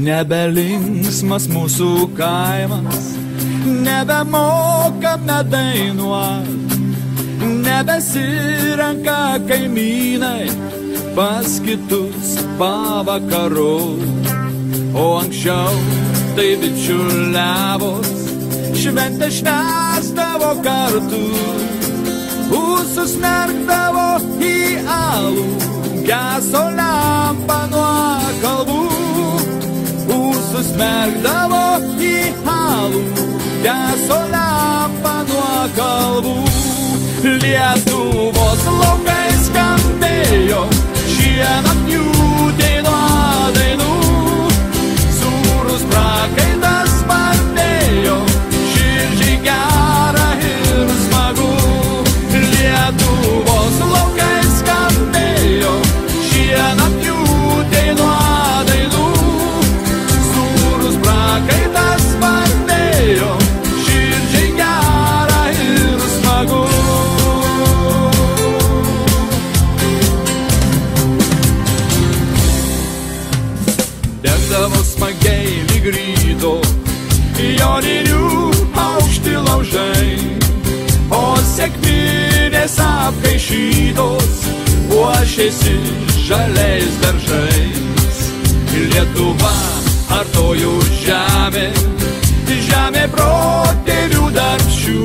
Nebelinksmas mūsų kaimas, nebemokame dainuot, nebesirenka kaimynai pas kitus pavakarot. O anksčiau tai bičiuliavos, šventę švęsdavo kartu, ūsus merkdavo į alų, geso lempa nuo kalvų. Ūsus merkdavo į alų, geso lempa nuo kalvų. Lietuvos laukai skambėjo šienapjūtė nuo dainų. Sūrus prakaitas spartėjo, širdžiai gera ir smagu. Lietuvos laukai skambėjo šienapjūtė nuo dainų. Sūrus prakaitas spartėjo, širdžiai gera ir smagu. Degdavo smagiai lyg ryto joninių aukšti laužai, o sekminės apkaišytos puošėsi žaliais daržais. Lietuva artojų žemė, žemė protėvių darbščių,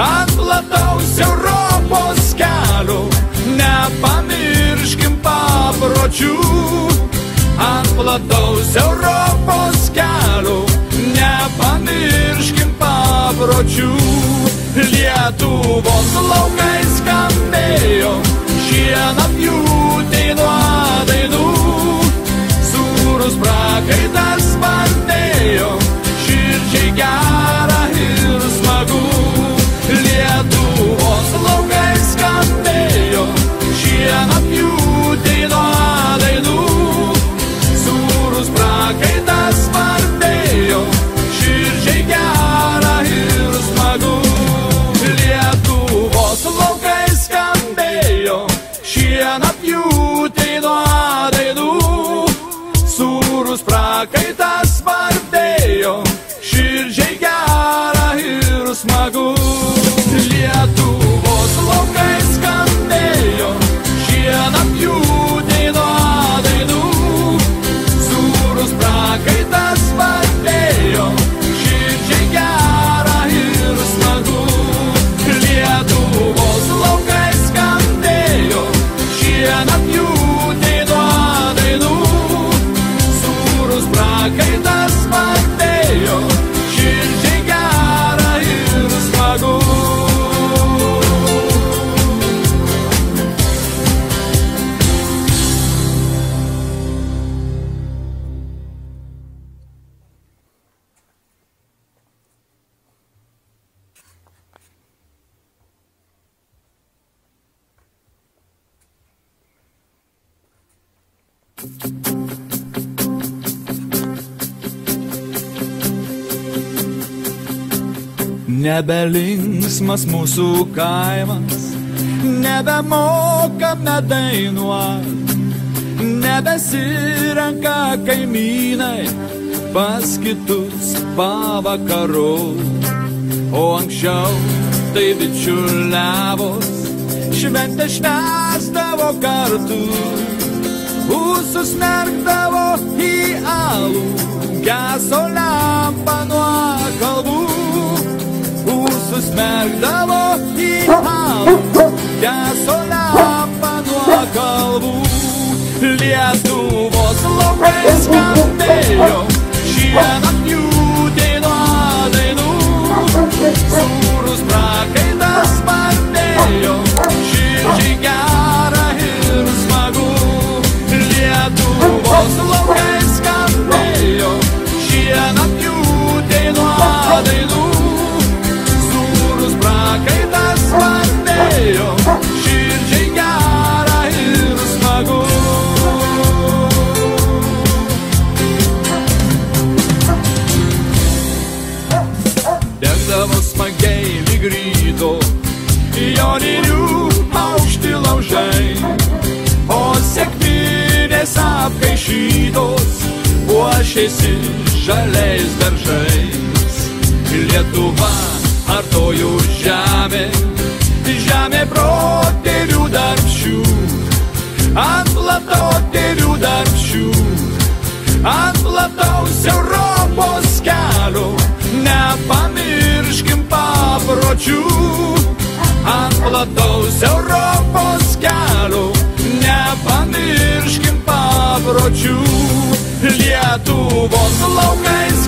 ant plataus Europos kelio nepamirškim papročių. Ant plataus Europos kelio nepamirškim papročių. Lietuvos laukai skambėjo šienapjūtė nuo dainų. Sūrus prakaitas spartėjo, širdžiai gera ir smagu. Lietuvos laukai skambėjo šienapjūtė nuo dainų. Sūrus prakaitas spartėjo, širdžiai gera ir smagu. Lietuvos laukai skambėjo šienapjūtė nuo dainų. Sūrus prakaitas spartėjo, širdžiai gera ir smagu. Lietuvos laukai skambėjo šienapjūtė nuo dainų. Sūrus prakaitas spartėjo, širdžiai gera ir smagu. Lietuvos laukai skambėjo šienapjūtė nuo dainų. Sūrus prakaitas spartėjo, širdžiai gera ir smagu. Nebelinksmas mūsų kaimas, nebemokame dainuot, nebesirenka kaimynai pas kitus pavakarot. O anksčiau tai bičiuliavos, šventę švęsdavo kartu, ūsus merkdavo į alų, geso lempa nuo kalvų. Ūsus merkdavo į alų, geso lempa nuo kalvų. Lietuvos laukai skambėjo šienapjūtė nuo dainų. Sūrus prakaitas spartėjo, širdžiai gera ir smagu. Lietuvos laukai skambėjo šienapjūtė nuo dainų. Sūrus prakaitas spartėjo, širdžiai gera ir smagu. Degdavo smagiai lyg ryto joninių parašytos puošėsi žaliais daržais. Lietuva artojų žemė, žemė protėvių darbščių, ant platotėvių darbščių, ant plataus Europos kelio, nepamirškim papročių. Ant plataus Europos kelio, nepamirškim papročių. Lietuvos laukais